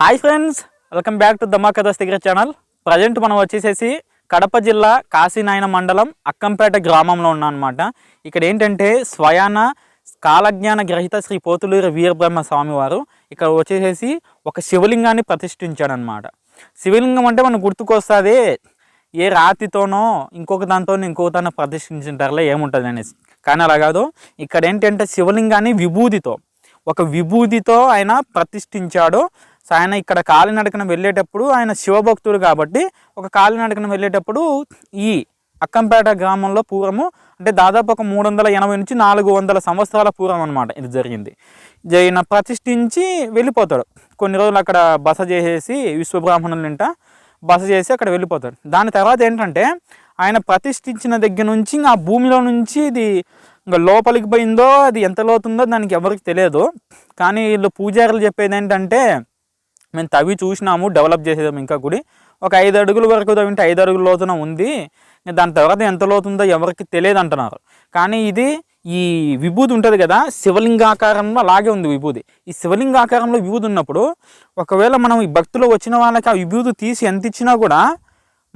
Hi friends, welcome back to ధమాకా దగ్గర channel. Present మనం వచ్చేసేసి కడప జిల్లా కాశీనాయన మండలం అక్కంపేట గ్రామంలో ఉన్నాం అనమాట. ఇక్కడ ఏంటంటే స్వయాన కాలజ్ఞాన గ్రహీత శ్రీ పోతులూరి వీరబ్రహ్మ స్వామి వారు ఇక్కడ వచ్చేసేసి ఒక శివలింగాన్ని ప్రతిష్ఠించాడనమాట. శివలింగం అంటే మనకు గుర్తుకొస్తుంది ఏ రాతితోనో ఇంకొక దాంతో ప్రతిష్ఠించుంటారులే ఏముంటుంది అనేసి. కానీ అలా కాదు, ఇక్కడ ఏంటంటే శివలింగాన్ని ఒక విభూతితో ఆయన ప్రతిష్ఠించాడు. సో ఆయన ఇక్కడ కాలినడకన వెళ్ళేటప్పుడు ఆయన శివభక్తుడు కాబట్టి ఒక కాలినడకన వెళ్ళేటప్పుడు ఈ అక్కంపేట గ్రామంలో పూర్వము అంటే దాదాపు ఒక 380 నుంచి 400 సంవత్సరాల పూర్వం అనమాట ఇది జరిగింది. ఈయన ప్రతిష్ఠించి వెళ్ళిపోతాడు. కొన్ని రోజులు అక్కడ బస చేసేసి విశ్వబ్రాహ్మణులంట బస చేసి అక్కడ వెళ్ళిపోతాడు. దాని తర్వాత ఏంటంటే ఆయన ప్రతిష్ఠించిన దగ్గర నుంచి ఆ భూమిలో నుంచి ఇది ఇంకా లోపలికి పోయిందో అది ఎంత లోతుందో దానికి ఎవరికి తెలియదు. కానీ వీళ్ళు పూజారులు చెప్పేది ఏంటంటే మేము తవ్వి చూసినాము, డెవలప్ చేసేదాము, ఇంకా గుడి ఒక 5 అడుగుల వరకు తవ్వింటే 5 అడుగుల లోతున ఉంది, దాని తర్వాత ఎంత లోతుందో ఎవరికి తెలియదు అంటున్నారు. కానీ ఇది ఈ విభూతి ఉంటుంది కదా, శివలింగాకారంలో అలాగే ఉంది విభూతి. ఈ శివలింగాకారంలో విభూతి ఉన్నప్పుడు ఒకవేళ మనం ఈ భక్తులు వచ్చిన వాళ్ళకి ఆ విభూతి తీసి ఎంత ఇచ్చినా కూడా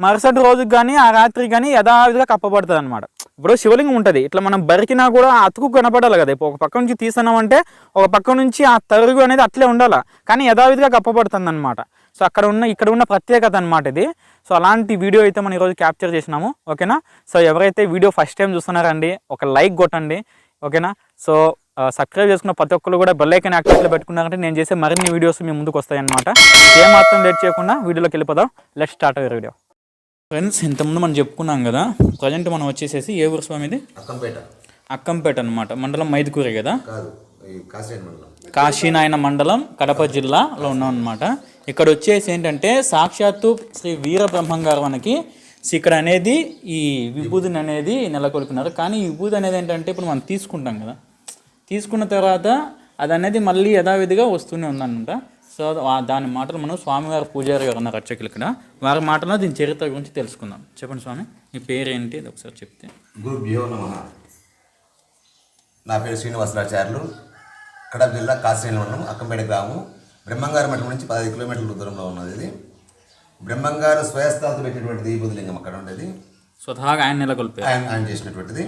మరుసటి రోజుకి కానీ ఆ రాత్రికి కానీ యథావిధిగా కప్పబడుతుంది అనమాట. ఇప్పుడు శివలింగం ఉంటుంది, ఇట్లా మనం బరికినా కూడా అతుకు కనపడాలి కదా. ఇప్పుడు ఒక పక్క నుంచి తీసినామంటే ఒక పక్క నుంచి ఆ తరుగు అనేది అట్లే ఉండాలి, కానీ యథావిధిగా కప్పబడుతుంది అనమాట. సో ఇక్కడ ఉన్న ప్రత్యేకత అనమాట ఇది. సో అలాంటి వీడియో అయితే మనం ఈరోజు క్యాప్చర్ చేసినాము, ఓకేనా. సో ఎవరైతే వీడియో ఫస్ట్ టైం చూస్తున్నారండి ఒక లైక్ కొట్టండి, ఓకేనా. సో సబ్స్క్రైబ్ చేసుకున్న ప్రతి ఒక్కరు కూడా బెల్ ఐకాన్ యాక్టివేట్లో పెట్టుకున్నారంటే నేను చేసే మరిన్ని వీడియోస్ మీ ముందుకు వస్తాయన్నమాట. ఏమాత్రం లేట్ చేయకుండా వీడియోలోకి వెళ్ళిపోదాం. లెట్స్ స్టార్ట్ అయ్యే వీడియో. ఫ్రెండ్స్, ఇంతకుముందు మనం చెప్పుకున్నాం కదా, ప్రజెంట్ మనం వచ్చేసేసి ఏ ఊరు స్వామి ఇది? అక్కంపేట అనమాట. మండలం మైదుకూరే కదా, కాశీనాయన మండలం కడప జిల్లాలో ఉన్నాం అనమాట. ఇక్కడ వచ్చేసి ఏంటంటే సాక్షాత్తు శ్రీ వీరబ్రహ్మం గారు మనకి ఇక్కడ అనేది ఈ విభూతిని అనేది నెలకొల్పినారు. కానీ ఈ విభూతి అనేది ఏంటంటే ఇప్పుడు మనం తీసుకుంటాం కదా, తీసుకున్న తర్వాత అది అనేది మళ్ళీ యథావిధిగా వస్తూనే ఉందన్నమాట. సో దాని మాటలు మనం స్వామివారి పూజారి గారు ఉన్నారు అర్చకులు, ఇక్కడ వారి మాటలో దీని చరిత్ర గురించి తెలుసుకుందాం. చెప్పండి స్వామి, మీ పేరేంటి అది ఒకసారి చెప్తే. గురుభ్యో నమః. నా పేరు శ్రీనివాసరాచార్యులు, కడప జిల్లా కాశీనాయన మండలం అక్కంపేట గ్రామం. బ్రహ్మంగారు మఠం నుంచి 15 కిలోమీటర్ల దూరంలో ఉన్నది ఇది. బ్రహ్మంగారు స్వయస్థాలతో పెట్టినటువంటి దీపలింగం అక్కడ ఉండేది, స్వతహాగా ఆయన నెలకొల్పారు, ఆయన చేసినటువంటిది.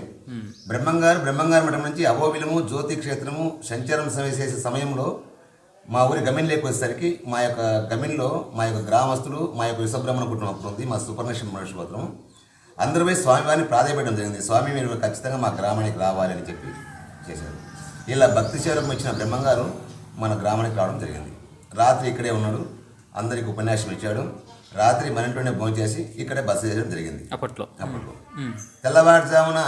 బ్రహ్మంగారు మఠం నుంచి అహోబిలము జ్యోతి క్షేత్రము సంచారం చేసే సమయంలో మా ఊరి గమిన్లోకి వచ్చేసరికి మా యొక్క గమిన్లో మా యొక్క గ్రామస్తులు, మా యొక్క విశ్వబ్రహ్మణ కుటుంబం అప్పుడు ఉంది, మా సుపర్ణేశ్వర మనుషులత్రం అందరూ పోయి స్వామివారిని ప్రాధాయపడడం జరిగింది. స్వామి మీరు ఖచ్చితంగా మా గ్రామానికి రావాలి అని చెప్పి చేశారు. ఇలా భక్తి సేవకు వచ్చిన బ్రహ్మంగారు మన గ్రామానికి రావడం జరిగింది. రాత్రి ఇక్కడే ఉన్నాడు, అందరికి ఉపన్యాసం ఇచ్చాడు. రాత్రి మన ఇంట్లోనే భోజనం చేసి ఇక్కడే బస చేయడం జరిగింది. అప్పట్లో తెల్లవారుజామున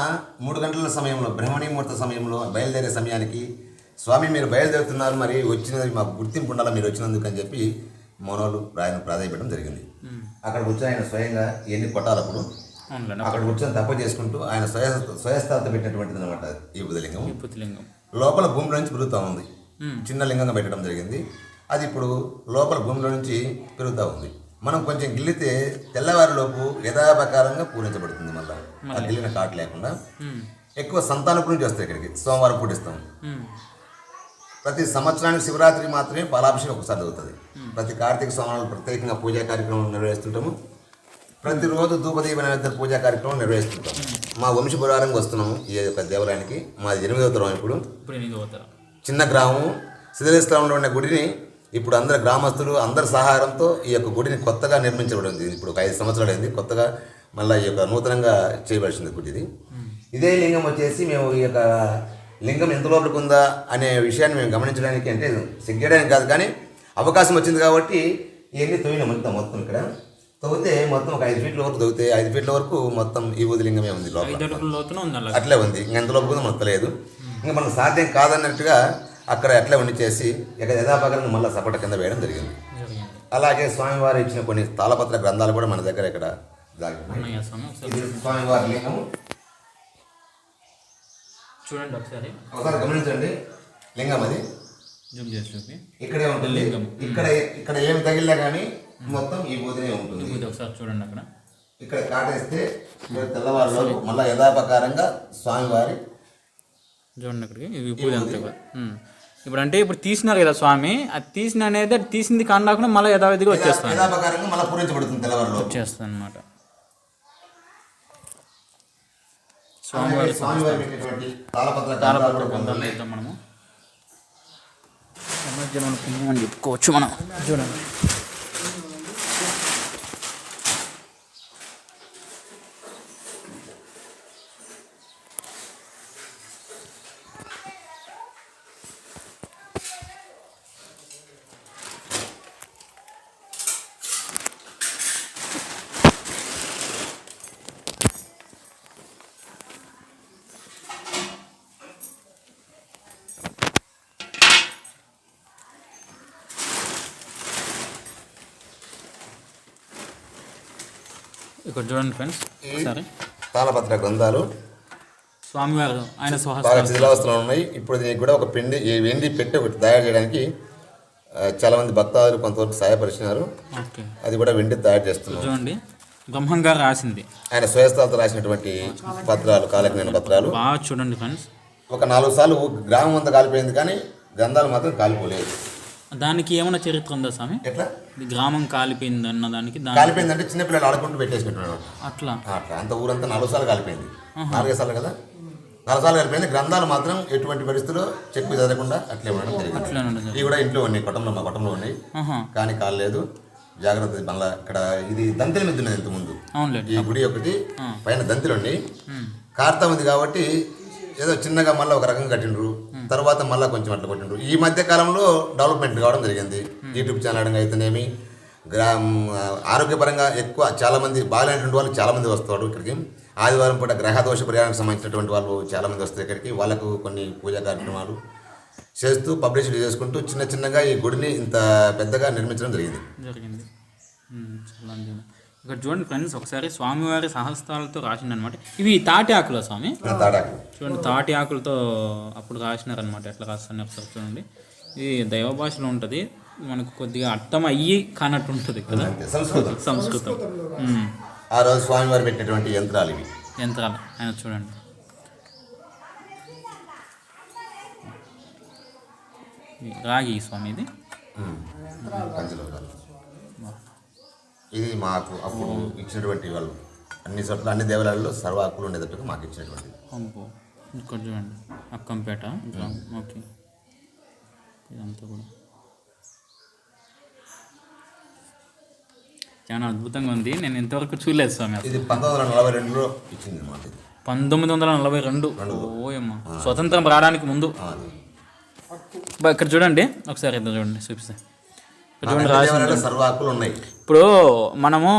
3 గంటల సమయంలో బ్రహ్మణీ ముహూర్త సమయంలో బయలుదేరే సమయానికి స్వామి మీరు బయలుదేరుతున్నారు, మరి వచ్చినది మాకు గుర్తింపు ఉండాలి మీరు వచ్చినందుకు అని చెప్పి మౌనవులు ఆయన ప్రాధాయపడడం జరిగింది. అక్కడ కూర్చొని ఆయన స్వయంగా ఎన్ని కొట్టాలప్పుడు అక్కడ కూర్చొని తప్ప చేసుకుంటూ ఆయన స్వయస్థాలతో పెట్టినటువంటిది అనమాట ఈ బుధలింగం. లోపల భూమిలో నుంచి పెరుగుతూ ఉంది, చిన్న లింగంగా పెట్టడం జరిగింది. అది ఇప్పుడు లోపల భూమిలో నుంచి పెరుగుతూ ఉంది. మనం కొంచెం గిల్లితే తెల్లవారిలోపు యథాప్రకారంగా పూరించబడుతుంది. మళ్ళీ ఆ గిల్లిన కాటు లేకుండా ఎక్కువ సంతానపు నుంచి వస్తాయి ఇక్కడికి. సోమవారం పూటిస్తాం. ప్రతి సంవత్సరానికి శివరాత్రికి మాత్రమే పాలాభిషేకం ఒకసారి జరుగుతుంది. ప్రతి కార్తీక సోమవారం ప్రత్యేకంగా పూజా కార్యక్రమం నిర్వహిస్తుంటాము. ప్రతిరోజు ధూపదీప నైవేద్య పూజా కార్యక్రమం నిర్వహిస్తుంటాము. మా వంశపురారంగా వస్తున్నాము ఈ యొక్క దేవాలయానికి. మాది 8వ తరం. ఇప్పుడు చిన్న గ్రామం శిథిలస్థలంలో ఉన్న గుడిని ఇప్పుడు అందరు గ్రామస్తులు అందరి సహాయంతో ఈ యొక్క గుడిని కొత్తగా నిర్మించబడింది. ఇప్పుడు ఒక 5 సంవత్సరాలు అయింది కొత్తగా మళ్ళీ ఈ యొక్క నూతనంగా చేయవలసింది గుడి ఇది. ఇదే లింగం వచ్చేసి మేము ఈ యొక్క లింగం ఎంత లోపలికి ఉందా అనే విషయాన్ని మేము గమనించడానికి, అంటే సిగ్గేయడానికి కాదు కానీ అవకాశం వచ్చింది కాబట్టి ఇవన్నీ తవ్వినాం. మొత్తం ఇక్కడ తవ్వితే మొత్తం ఒక 5 ఫీట్ల వరకు తవ్వితే 5 ఫీట్ల వరకు మొత్తం ఈ లింగమే ఉంది లోపల. అట్లే ఉంది, ఇంకెంత లోపల మనకు తెలియదు. ఇంకా మనకు సాధ్యం కాదన్నట్టుగా అక్కడ అట్లే ఉండిచేసి ఇక యథాపకరంగా మళ్ళీ సపట కింద వేయడం జరిగింది. అలాగే స్వామివారు ఇచ్చిన కొన్ని తాళపత్ర గ్రంథాలు కూడా మన దగ్గర ఇక్కడ స్వామివారి లింగము చూడండి ఒకసారి గమనించండి. లింగం అది ఇక్కడే ఉంటుంది. ఇక్కడ ఏమి తగిలినా కానీ మొత్తం ఈ బోధనే ఉంటుంది. ఒకసారి చూడండి, అక్కడ ఇక్కడ కాటేస్తే తెల్లవారులో మళ్ళీ యథాపకారంగా స్వామివారి చూడండి అక్కడికి విభూతి అంతా ఇప్పుడు అంటే ఇప్పుడు తీసినారు కదా స్వామి, అది తీసిన అనేది అది తీసింది కాకుండా మళ్ళీ యథావిధిగా వచ్చేస్తుంది, యథాప్రకారంగా మళ్ళీ పూరించబడుతుంది తెల్లవారులో. వచ్చేస్తుంది అనమాట. స్వామివారి పెట్టినటువంటి తాళపత్ర కొందరు ఇద్దాం మనము, ఎమర్జెన్సీ పుణ్యం అని చెప్పుకోవచ్చు మనం. చూడండి ఇక్కడ చూడండి ఫ్రెండ్స్, సరే తాళపత్ర గ్రంథాలు స్వామివారు ఆయన బాగా శిథిలావస్థలో ఉన్నాయి. ఇప్పుడు దీనికి కూడా ఒక వెండి పెట్టి ఒకటి తయారు చేయడానికి చాలా మంది భక్తాదులు కొంతవరకు సహాయపరిచినారు. అది కూడా వెండి తయారు చేస్తున్నారు. చూడండి బ్రహ్మంగారు రాసింది, ఆయన స్వయస్థాలతో రాసినటువంటి పత్రాలు, కాలజ్ఞాన పత్రాలు. బాగా చూడండి ఫ్రెండ్స్, ఒక 4 సార్లు గ్రామం అంతా కాలిపోయింది కానీ గ్రంథాలు మాత్రం కాలిపోలేదు. దానికి ఏమైనా చరిత్ర ఉందా స్వామి? ఎట్లా గ్రామం కాలిపోయింది అన్న దానికి? కాలిపోయిందంటే చిన్నపిల్లలు ఆడుకుంటూ పెట్టేసుకుంటున్నాడు అట్లా. అంత ఊరంతా 4 సార్లు కాలిపోయింది. 4 సార్లు కదా, 4 సార్లు కాలిపోయింది. గ్రంథాలు మాత్రం ఎటువంటి పరిస్థితుల్లో చెక్కు చదవకుండా అట్లే ఉండడం జరిగింది. ఇవి కూడా ఇంట్లో ఉన్నాయి, మా కుటుంబంలో ఉన్నాయి కానీ కాలేదు. జాగ్రత్త. మళ్ళీ ఇక్కడ ఇది దంతెల మీద ఉన్నది ఇంతకుముందు. ఈ గుడి ఒకటి పైన దంతెలు ఉన్నాయి, కార్తం ఉంది కాబట్టి ఏదో చిన్నగా మళ్ళీ ఒక రకంగా కట్టిండ్రు, తర్వాత మళ్ళీ కొంచెం అట్లా కొట్టిండ్రు. ఈ మధ్య కాలంలో డెవలప్మెంట్ కావడం జరిగింది. యూట్యూబ్ ఛానల్ అయితేనేమి, ఆరోగ్యపరంగా ఎక్కువ చాలామంది బాగాలేనటువంటి వాళ్ళు చాలామంది వస్తారు ఇక్కడికి. ఆదివారం పూట గ్రహదోష పరిహారానికి సంబంధించినటువంటి వాళ్ళు చాలామంది వస్తారు ఇక్కడికి. వాళ్ళకు కొన్ని పూజా కార్యక్రమాలు చేస్తూ పబ్లిసిటీ చేసుకుంటూ చిన్నగా ఈ గుడిని ఇంత పెద్దగా నిర్మించడం జరిగింది. ఇక్కడ చూడండి ఫ్రెండ్స్, ఒకసారి స్వామివారి సహస్రాలతో రాసింది అనమాట. ఇవి తాటి ఆకుల స్వామి, చూడండి తాటి ఆకులతో అప్పుడు రాసినారనమాట. ఎట్లా రాస్తాను ఒకసారి చూడండి. ఇది దైవ భాషలో ఉంటుంది, మనకు కొద్దిగా అర్థం అయ్యి కానట్టు ఉంటుంది కదా, సంస్కృతం. ఆ రోజు స్వామివారు పెట్టినటువంటి యంత్రాలు ఇవి, యంత్రాలు. ఆయన చూడండి రాగి స్వామి ఇది. ఇది మాకు అప్పుడు ఇచ్చినటువంటి వాళ్ళు అన్ని చోట్ల అన్ని దేవాలయాల్లో సర్వ హక్కులు ఉండేటట్టుగా మాకు ఇచ్చినటువంటి. ఇక్కడ చూడండి అక్కంపేట. ఓకే, ఇదంతా కూడా చాలా అద్భుతంగా ఉంది. నేను ఇంతవరకు చూడలేదు స్వామి. ఇది 1942లో ఇచ్చింది అన్నమాట. 1942. ఓయమ్మ, స్వతంత్రం రావడానికి ముందు. ఇక్కడ చూడండి ఒకసారి, ఇద్దరు చూడండి చూపిస్తే. చూడండి సర్వ హక్కులు ఉన్నాయి. ఇప్పుడు మనము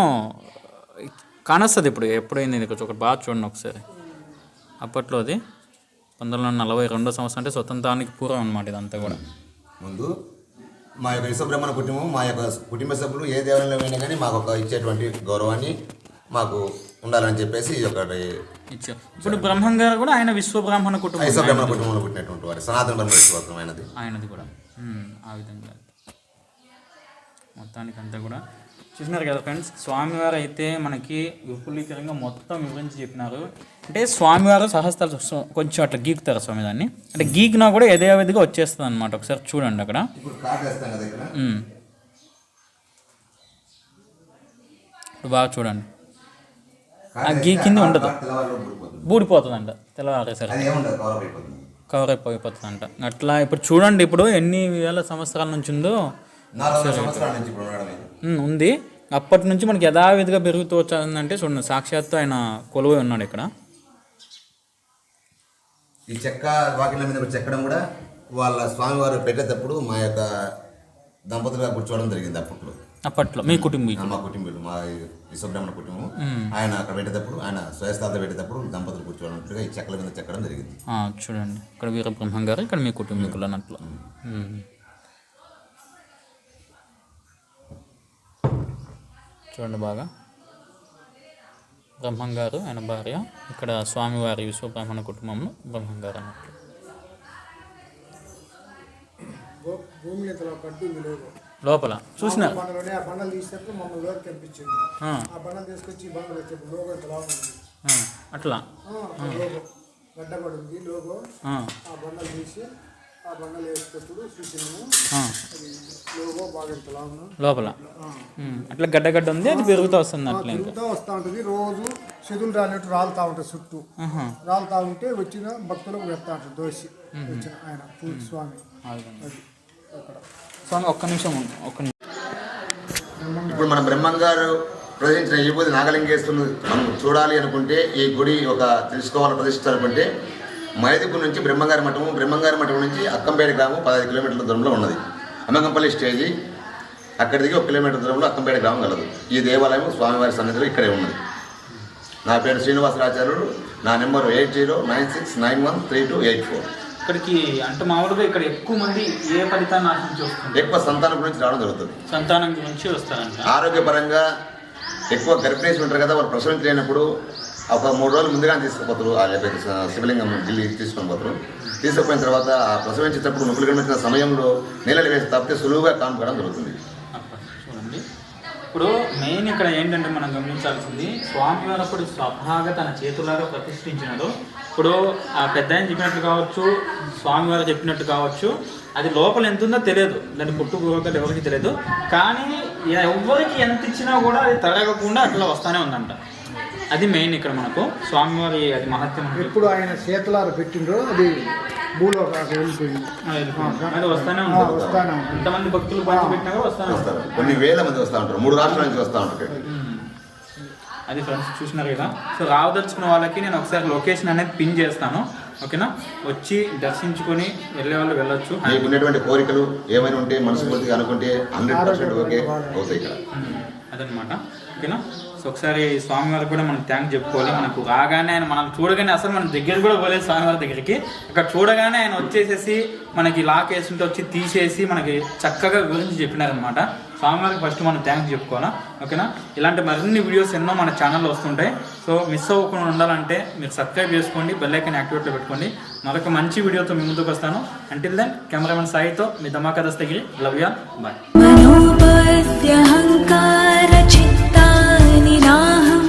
కానొస్తుంది. ఎప్పుడైంది ఇది ఒకటి బాగా చూడండి ఒకసారి. అప్పట్లో అది 1942 సంవత్సరం, అంటే స్వతంత్రానికి పూర్వం అనమాట ఇదంతా కూడా. ముందు మా యొక్క విశ్వబ్రహ్మణ కుటుంబం, మా యొక్క కుటుంబ సభ్యులు ఏ దేవాలయంలో అయినా కానీ మాకు ఒక ఇచ్చేటువంటి గౌరవాన్ని మాకు ఉండాలని చెప్పేసి ఒకటి ఇచ్చారు. ఇప్పుడు బ్రహ్మం గారు కూడా ఆయన విశ్వబ్రాహ్మణ కుటుంబంలో పుట్టినటువంటి వాడు, సనాతన బ్రహ్మ విశ్వబ్రహ్మ ఆయనది కూడా ఆ విధంగా. మొత్తానికి అంతా కూడా చూసినారు కదా ఫ్రెండ్స్. స్వామివారు అయితే మనకి విపులీకరంగా మొత్తం వివరించి చెప్పినారు. అంటే స్వామివారు సహస్రాలు కొంచెం అట్లా గీకుతారు స్వామి దాన్ని, అంటే గీకినా కూడా యథావిధిగా వచ్చేస్తుంది అనమాట. ఒకసారి చూడండి అక్కడ. ఇప్పుడు బాగా చూడండి, ఆ గీకింది ఉండదు, బూడిపోతుందంట తెల్లవారేసరి, కవర్ అయిపోతుందంట అట్లా. ఇప్పుడు చూడండి, ఇప్పుడు ఎన్ని వేల సంవత్సరాల నుంచి ఉందో ఉంది. అప్పటి నుంచి మనకి యథావిధిగా పెరుగుతూ వచ్చిందంటే చూడండి, సాక్షాత్తు ఆయన కొలువై ఉన్నాడు ఇక్కడ. ఈ చెక్క వాకిళ్ళ మీద చెక్కడం కూడా వాళ్ళ స్వామివారు పెట్టేటప్పుడు మా యొక్క దంపతులుగా కూర్చోవడం జరిగింది అప్పట్లో. మీ కుటుంబీకులు? మా కుటుంబీకులు, మా విశ్వబ్రహ్మణ కుటుంబం. ఆయన అక్కడ పెట్టేటప్పుడు, ఆయన స్వయస్థాలతో పెట్టేటప్పుడు దంపతులు కూర్చోవడం ఈ చెక్కల మీద చెక్కడం జరిగింది. చూడండి, ఇక్కడ వీరబ్రహ్మం గారు, ఇక్కడ మీ కుటుంబీకులు అన్నట్లు. చూడండి బాగా, బ్రహ్మం గారు ఆయన భార్య, ఇక్కడ స్వామివారి విశ్వబ్రాహ్మణ కుటుంబంలో బ్రహ్మం గారు అన్నట్లు. లోపల చూసిన అట్లా ఆ బండలు వేసేటప్పుడు చూసినాము. ఆ, అది లోగో బాగా ఇంత లావున లోపల అట్లా గడ్డ ఉంది, అది పెరుగుతూ వస్తుంది అట్లా ఇంకా. తిరుగుతూ వస్తూ ఉంటుంది. రోజు చెదులు రాలినట్టు రాలుతూ ఉంటుంది చుట్టూ. రాలుతూ ఉంటే వచ్చిన భక్తులకు వెళ్తా ఉంటుంది దోషి వచ్చిన ఆయన పూజ స్వామి. అది అక్కడ స్వామి ఒక్క నిమిషం ఒక్క నిమిషం. ఇప్పుడు మన బ్రహ్మంగారు ప్రదర్శించిన ఈ బోధి నాగలింగేశ్వరుని మనం చూడాలి అనుకుంటే, ఈ గుడి ఒక తెలుసుకోవాలి ప్రదర్శించాలనుకుంటే, మైదుకు నుంచి బ్రహ్మంగారి మఠం నుంచి అక్కంపేట గ్రామం 15 కిలోమీటర్ల దూరంలో ఉన్నది. అమ్మకంపల్లి స్టేజి అక్కడి దిగి 1 కిలోమీటర్ దూరంలో అక్కంపేట గ్రామం కలదు. ఈ దేవాలయం స్వామివారి సన్నిధిలో ఇక్కడే ఉన్నది. నా పేరు శ్రీనివాసరాచార్యుడు. నా నెంబరు 8096913284. ఇక్కడికి అంటే మామూలుగా ఇక్కడ ఎక్కువ మంది ఏ ఫలితాన్ని ఆశించి వస్తుంది? ఎక్కువ సంతానం గురించి రావడం జరుగుతుంది. సంతానం గురించి వస్తారంట. ఆరోగ్యపరంగా ఎక్కువ గర్భిణీస్ ఉంటారు కదా, వాళ్ళు ప్రసవించలేనప్పుడు ఒక 3 రోజులు ముందుగానే తీసుకుపోతారు. ఆ శివలింగం ఢిల్లీ తీసుకొని పోతారు. తీసుకుపోయిన తర్వాత ఆ ప్రసవించేటప్పుడు నొప్పులు కనిపించిన సమయంలో నీళ్ళని వేసి తప్పితే సులువుగా కానుకోవడం జరుగుతుంది. చూడండి, ఇప్పుడు మెయిన్ ఇక్కడ ఏంటంటే మనం గమనించాల్సింది, స్వామివారు అప్పుడు స్వతహాగా తన చేతులాగా ప్రతిష్ఠించినారు. ఇప్పుడు ఆ పెద్ద ఆయన చెప్పినట్టు కావచ్చు, స్వామివారు చెప్పినట్టు కావచ్చు, అది లోపల ఎంత ఉందో తెలియదు, దాని పుట్టుకూరకలు ఎవరికి తెలియదు. కానీ ఎవరికి ఎంత ఇచ్చినా కూడా అది తరగకుండా అట్లా వస్తూనే ఉందంట. అది మెయిన్ ఇక్కడ మనకు స్వామివారి అది మహత్యం. ఎప్పుడు ఆయన చేతులారు పెట్టిండ్రో అది భూలో వెళ్ళిపోయింది. అది వస్తూనే ఉంటుంది. ఎంతమంది భక్తులు పంచి పెట్టినా కూడా వస్తూనే వస్తారు. కొన్ని వేల మంది వస్తూ ఉంటారు, 3 రాష్ట్రాల నుంచి వస్తూ ఉంటారు. అది ఫ్రెండ్స్ చూసినారు కదా. సో రావదలుచుకున్న వాళ్ళకి నేను ఒకసారి లొకేషన్ అనేది పిన్ చేస్తాను, ఓకేనా? వచ్చి దర్శించుకొని వెళ్ళే వాళ్ళు వెళ్ళొచ్చు. మీకు ఉన్నటువంటి కోరికలు ఏమైనా ఉంటే మనస్ఫూర్తిగా అనుకుంటే 100% ఓకే అవుతాయి ఇక్కడ. అదనమాట, ఓకేనా? సో ఒకసారి స్వామివారికి కూడా మనం థ్యాంక్స్ చెప్పుకోవాలి. మనకు రాగానే ఆయన మనం చూడగానే అసలు మన దగ్గర కూడా పోలేదు స్వామివారి దగ్గరికి. అక్కడ చూడగానే ఆయన వచ్చేసేసి మనకి లాక్ వేస్తుంటే వచ్చి తీసేసి మనకి చక్కగా వివరించి చెప్పినారనమాట. స్వామివారికి ఫస్ట్ మనం థ్యాంక్స్ చెప్పుకోవాలా, ఓకేనా? ఇలాంటి మరిన్ని వీడియోస్ ఎన్నో మన ఛానల్లో వస్తుంటాయి. సో మిస్ అవ్వకుండా ఉండాలంటే మీరు సబ్స్క్రైబ్ చేసుకోండి, బెల్ ఐకాన్ యాక్టివేట్లో పెట్టుకోండి. మరొక మంచి వీడియోతో మీ ముందుకు వస్తాను. అంటిల్ దెన్ కెమెరామెన్ సాయితో మీ Dhamaka Dastagiri. Love you, bye. మనోబుద్ధ్యహంకార చిత్తాని నాహం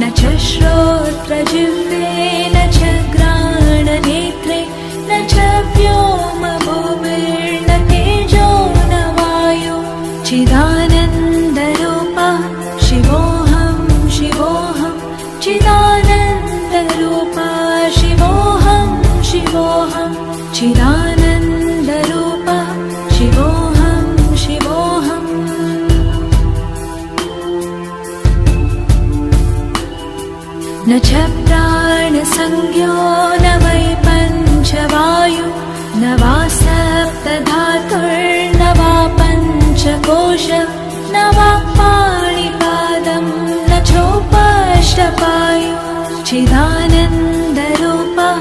న చ శ్రోత్రజిహ్వే న చ గ్రాణనేత్రే న చ వ్యోమ భూమిర్న తేజో న వాయు చిదానందరూపః శివోహం శివోహం చిదానందరూపः శివోహం శివోహం చిదానందరూపः శివోహం శివోహం. न च प्राणसंज्ञो न वै पञ्चवायु न वा सप्तधातुर्न वा पञ्चकोश न वा पाणिपादं न चोपष्टपायु चिदानन्दरूपः